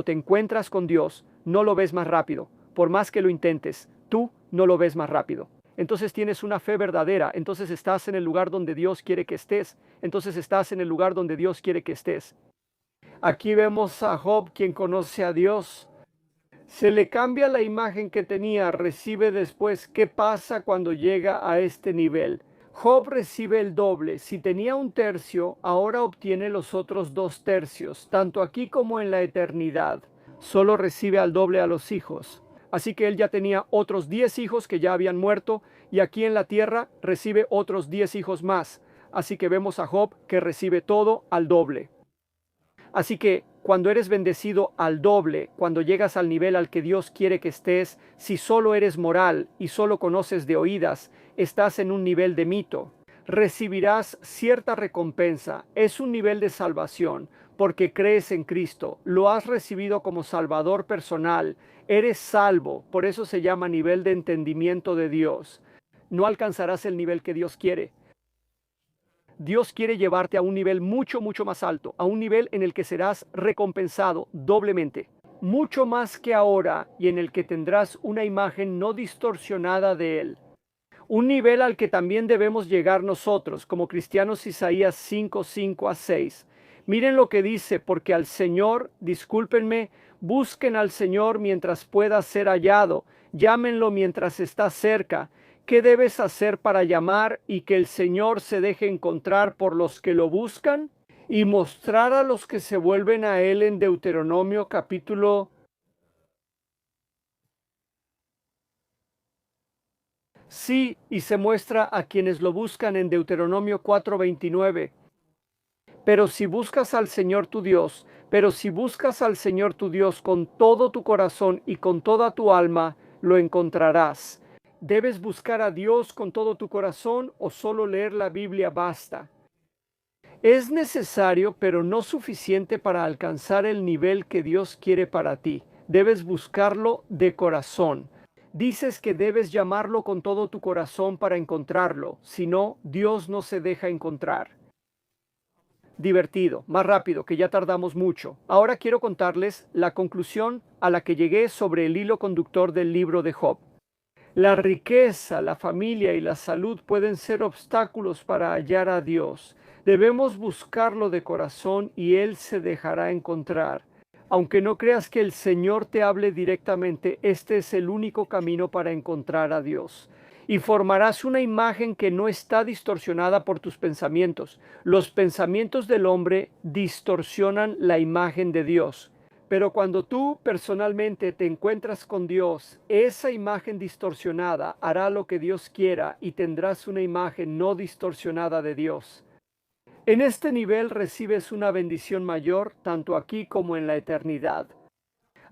te encuentras con Dios, no lo ves más rápido. Por más que lo intentes, tú no lo ves más rápido. Entonces tienes una fe verdadera, entonces estás en el lugar donde Dios quiere que estés, entonces estás en el lugar donde Dios quiere que estés. Aquí vemos a Job, quien conoce a Dios. Se le cambia la imagen que tenía, recibe después. ¿Qué pasa cuando llega a este nivel? Job recibe el doble. Si tenía 1/3, ahora obtiene los otros 2/3, tanto aquí como en la eternidad. Solo recibe al doble a los hijos. Así que él ya tenía otros 10 hijos que ya habían muerto, y aquí en la tierra recibe otros 10 hijos más. Así que vemos a Job que recibe todo al doble. Así que cuando eres bendecido al doble, cuando llegas al nivel al que Dios quiere que estés, si solo eres moral y solo conoces de oídas, estás en un nivel de mito. Recibirás cierta recompensa, es un nivel de salvación. porque crees en Cristo, lo has recibido como Salvador personal, eres salvo, por eso se llama nivel de entendimiento de Dios. No alcanzarás el nivel que Dios quiere. Dios quiere llevarte a un nivel mucho, mucho más alto, a un nivel en el que serás recompensado doblemente, mucho más que ahora, y en el que tendrás una imagen no distorsionada de Él. Un nivel al que también debemos llegar nosotros, como cristianos. Isaías 5:5-6. Miren lo que dice: porque al Señor, discúlpenme, busquen al Señor mientras pueda ser hallado, llámenlo mientras está cerca. ¿Qué debes hacer para llamar y que el Señor se deje encontrar por los que lo buscan? Y mostrar a los que se vuelven a Él en Deuteronomio capítulo. Sí, y se muestra a quienes lo buscan en Deuteronomio 4:29. Pero si buscas al Señor tu Dios, con todo tu corazón y con toda tu alma, lo encontrarás. ¿Debes buscar a Dios con todo tu corazón o solo leer la Biblia basta? Es necesario, pero no suficiente para alcanzar el nivel que Dios quiere para ti. Debes buscarlo de corazón. Dices que debes llamarlo con todo tu corazón para encontrarlo, si no, Dios no se deja encontrar. Divertido, más rápido, que ya tardamos mucho. Ahora quiero contarles la conclusión a la que llegué sobre el hilo conductor del libro de Job. La riqueza, la familia y la salud pueden ser obstáculos para hallar a Dios. Debemos buscarlo de corazón y Él se dejará encontrar. Aunque no creas que el Señor te hable directamente, este es el único camino para encontrar a Dios. Y formarás una imagen que no está distorsionada por tus pensamientos. Los pensamientos del hombre distorsionan la imagen de Dios. Pero cuando tú personalmente te encuentras con Dios, esa imagen distorsionada hará lo que Dios quiera y tendrás una imagen no distorsionada de Dios. En este nivel recibes una bendición mayor, tanto aquí como en la eternidad.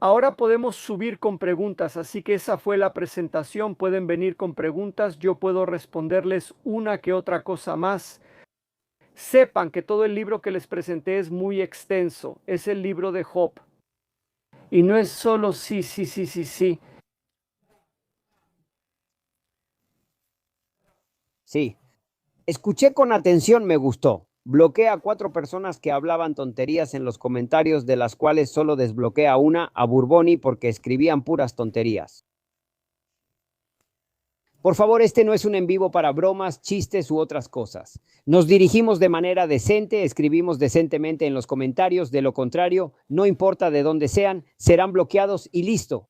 Ahora podemos subir con preguntas, así que esa fue la presentación. Pueden venir con preguntas, yo puedo responderles una que otra cosa más. Sepan que todo el libro que les presenté es muy extenso, es el libro de Job. Y no es solo sí. Sí, escuché con atención, me gustó. Bloquea a 4 personas que hablaban tonterías en los comentarios, de las cuales solo desbloquea a una, a Burboni, porque escribían puras tonterías. Por favor, este no es un en vivo para bromas, chistes u otras cosas. Nos dirigimos de manera decente, escribimos decentemente en los comentarios, de lo contrario, no importa de dónde sean, serán bloqueados y listo.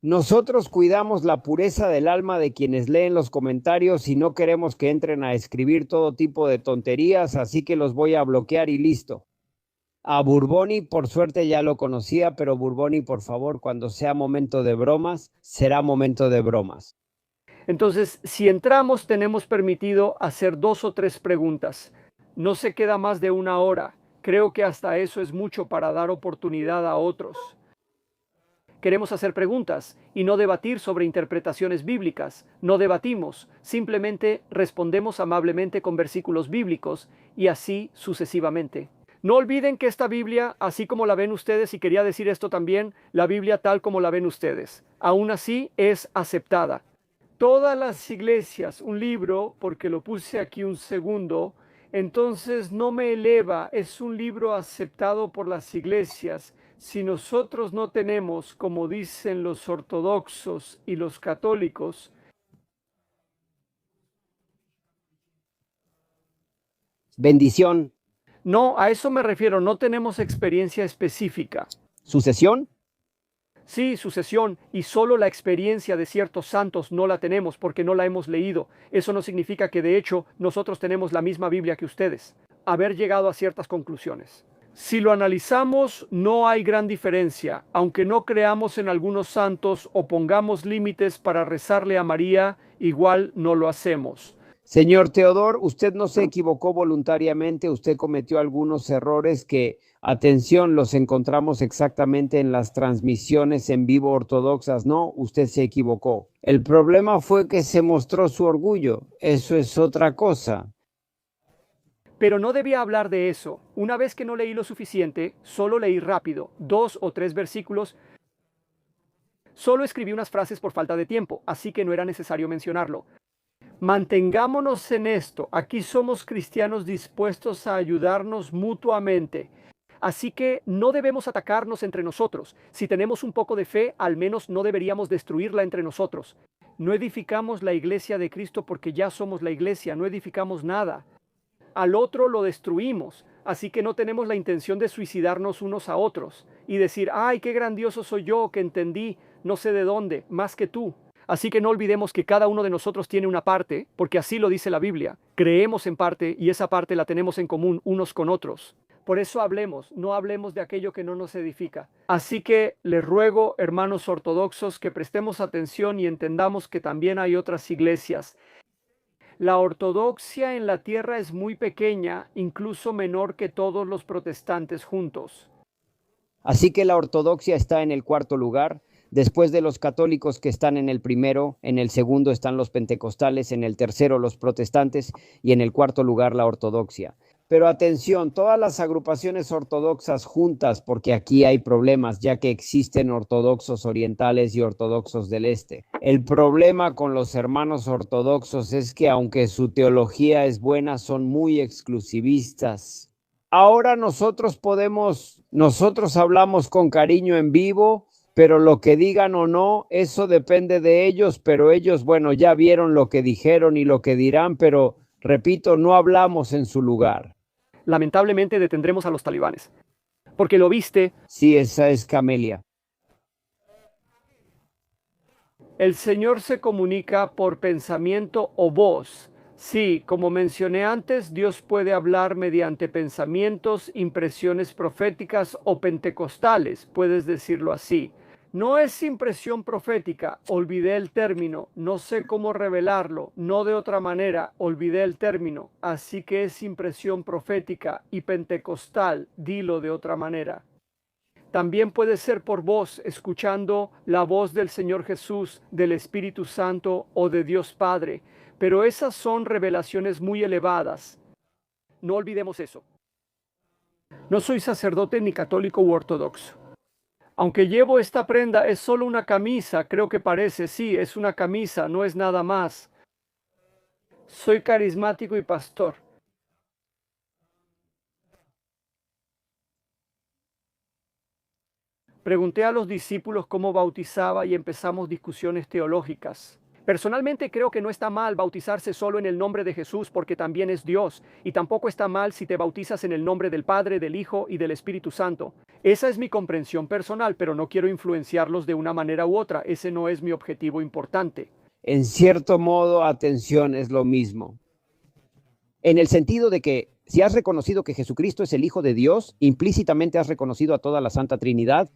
Nosotros cuidamos la pureza del alma de quienes leen los comentarios y no queremos que entren a escribir todo tipo de tonterías, así que los voy a bloquear y listo. A Burboni, por suerte ya lo conocía, pero Burboni, por favor, cuando sea momento de bromas, será momento de bromas. Entonces, si entramos, tenemos permitido hacer 2 o 3 preguntas. No se queda más de 1 hora. Creo que hasta eso es mucho para dar oportunidad a otros. Queremos hacer preguntas y no debatir sobre interpretaciones bíblicas. No debatimos, simplemente respondemos amablemente con versículos bíblicos y así sucesivamente. No olviden que esta Biblia, así como la ven ustedes, y quería decir esto también, la Biblia tal como la ven ustedes, aún así es aceptada. Todas las iglesias, un libro, porque lo puse aquí un segundo, entonces no me eleva, es un libro aceptado por las iglesias. Si nosotros no tenemos, como dicen los ortodoxos y los católicos, bendición. No, a eso me refiero, no tenemos experiencia específica. ¿Sucesión? Sí, sucesión, y solo la experiencia de ciertos santos no la tenemos porque no la hemos leído. Eso no significa que de hecho nosotros tenemos la misma Biblia que ustedes. Haber llegado a ciertas conclusiones. Si lo analizamos, no hay gran diferencia, aunque no creamos en algunos santos o pongamos límites para rezarle a María, igual no lo hacemos. Señor Teodor, usted no se equivocó voluntariamente, usted cometió algunos errores que, atención, los encontramos exactamente en las transmisiones en vivo ortodoxas. No, usted se equivocó. El problema fue que se mostró su orgullo, eso es otra cosa. Pero no debía hablar de eso. Una vez que no leí lo suficiente, solo leí rápido, 2 o 3 versículos. Solo escribí unas frases por falta de tiempo, así que no era necesario mencionarlo. Mantengámonos en esto. Aquí somos cristianos dispuestos a ayudarnos mutuamente. Así que no debemos atacarnos entre nosotros. Si tenemos un poco de fe, al menos no deberíamos destruirla entre nosotros. No edificamos la iglesia de Cristo porque ya somos la iglesia, no edificamos nada. Al otro lo destruimos, así que no tenemos la intención de suicidarnos unos a otros y decir, ay, qué grandioso soy yo que entendí, no sé de dónde, más que tú. Así que no olvidemos que cada uno de nosotros tiene una parte, porque así lo dice la Biblia. Creemos en parte y esa parte la tenemos en común unos con otros. Por eso hablemos, no hablemos de aquello que no nos edifica. Así que les ruego, hermanos ortodoxos, que prestemos atención y entendamos que también hay otras iglesias. La ortodoxia en la tierra es muy pequeña, incluso menor que todos los protestantes juntos. Así que la ortodoxia está en el cuarto lugar, después de los católicos que están en el primero, en el segundo están los pentecostales, en el tercero los protestantes y en el cuarto lugar la ortodoxia. Pero atención, todas las agrupaciones ortodoxas juntas, porque aquí hay problemas, ya que existen ortodoxos orientales y ortodoxos del este. El problema con los hermanos ortodoxos es que aunque su teología es buena, son muy exclusivistas. Ahora nosotros hablamos con cariño en vivo, pero lo que digan o no, eso depende de ellos, pero ellos, bueno, ya vieron lo que dijeron y lo que dirán, pero repito, no hablamos en su lugar. Lamentablemente detendremos a los talibanes. Porque lo viste. Sí, esa es Camelia. El Señor se comunica por pensamiento o voz. Sí, como mencioné antes, Dios puede hablar mediante pensamientos, impresiones proféticas o pentecostales, puedes decirlo así. No es impresión profética, olvidé el término, no sé cómo revelarlo, no de otra manera, olvidé el término, así que es impresión profética y pentecostal, dilo de otra manera. También puede ser por voz, escuchando la voz del Señor Jesús, del Espíritu Santo o de Dios Padre, pero esas son revelaciones muy elevadas. No olvidemos eso. No soy sacerdote ni católico u ortodoxo. Aunque llevo esta prenda, es solo una camisa, creo que parece, sí, es una camisa, no es nada más. Soy carismático y pastor. Pregunté a los discípulos cómo bautizaba y empezamos discusiones teológicas. Personalmente creo que no está mal bautizarse solo en el nombre de Jesús porque también es Dios, y tampoco está mal si te bautizas en el nombre del Padre, del Hijo y del Espíritu Santo. Esa es mi comprensión personal, pero no quiero influenciarlos de una manera u otra. Ese no es mi objetivo importante. En cierto modo, atención, es lo mismo. En el sentido de que si has reconocido que Jesucristo es el Hijo de Dios, implícitamente has reconocido a toda la Santa Trinidad.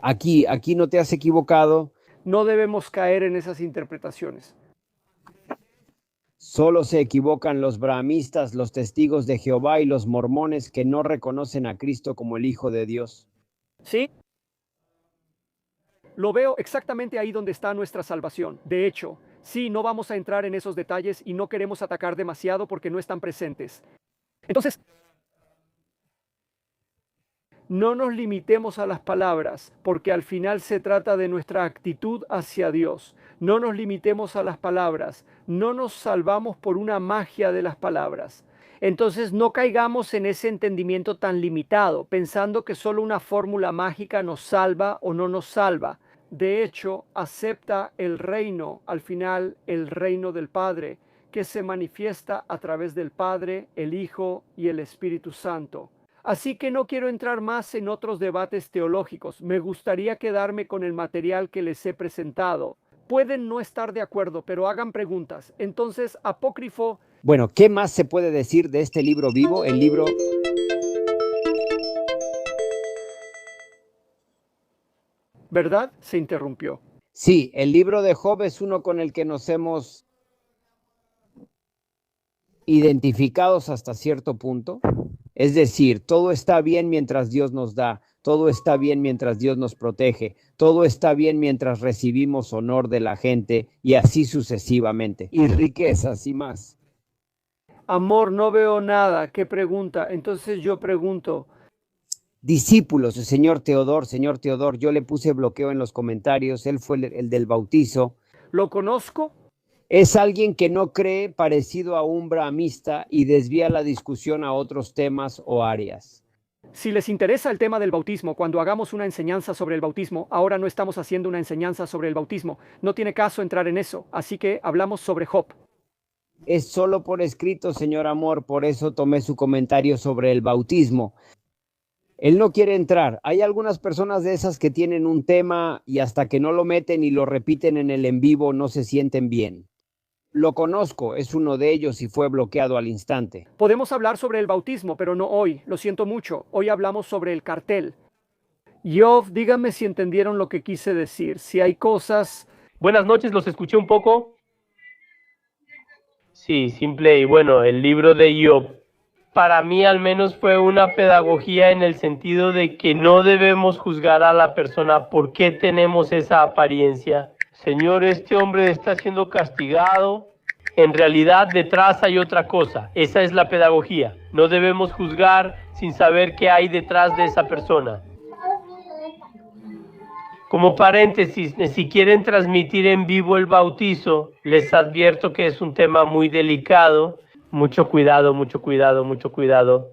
Aquí no te has equivocado. No debemos caer en esas interpretaciones. Solo se equivocan los brahmistas, los testigos de Jehová y los mormones que no reconocen a Cristo como el Hijo de Dios. ¿Sí? Lo veo exactamente ahí donde está nuestra salvación. De hecho, sí, no vamos a entrar en esos detalles y no queremos atacar demasiado porque no están presentes. Entonces, no nos limitemos a las palabras, porque al final se trata de nuestra actitud hacia Dios. No nos limitemos a las palabras, no nos salvamos por una magia de las palabras. Entonces no caigamos en ese entendimiento tan limitado, pensando que solo una fórmula mágica nos salva o no nos salva. De hecho, acepta el reino, al final el reino del Padre, que se manifiesta a través del Padre, el Hijo y el Espíritu Santo. Así que no quiero entrar más en otros debates teológicos. Me gustaría quedarme con el material que les he presentado. Pueden no estar de acuerdo, pero hagan preguntas. Entonces, apócrifo. Bueno, ¿qué más se puede decir de este libro vivo? El libro... ¿Verdad? Se interrumpió. Sí, el libro de Job es uno con el que nos hemos identificados hasta cierto punto. Es decir, todo está bien mientras Dios nos da, todo está bien mientras Dios nos protege, todo está bien mientras recibimos honor de la gente y así sucesivamente, y riquezas y más. Amor, no veo nada. ¿Qué pregunta? Entonces yo pregunto, Discípulos, señor Teodor, yo le puse bloqueo en los comentarios, él fue el del bautizo. ¿lo conozco? Es alguien que no cree, parecido a un brahmista, y desvía la discusión a otros temas o áreas. Si les interesa el tema del bautismo, cuando hagamos una enseñanza sobre el bautismo, ahora no estamos haciendo una enseñanza sobre el bautismo. No tiene caso entrar en eso, así que hablamos sobre Job. Es solo por escrito, señor Amor, por eso tomé su comentario sobre el bautismo. Él no quiere entrar. Hay algunas personas de esas que tienen un tema y hasta que no lo meten y lo repiten en el en vivo no se sienten bien. Lo conozco, es uno de ellos y fue bloqueado al instante. Podemos hablar sobre el bautismo, pero no hoy. Lo siento mucho. Hoy hablamos sobre el cartel. Yov, díganme si entendieron lo que quise decir. Si hay cosas... Buenas noches, los escuché un poco. Sí, simple y bueno, el libro de Job. Para mí al menos fue una pedagogía en el sentido de que no debemos juzgar a la persona por qué tenemos esa apariencia. Señor, este hombre está siendo castigado. En realidad detrás hay otra cosa. Esa es la pedagogía. No debemos juzgar sin saber qué hay detrás de esa persona. Como paréntesis, si quieren transmitir en vivo el bautizo, les advierto que es un tema muy delicado. Mucho cuidado, mucho cuidado, mucho cuidado.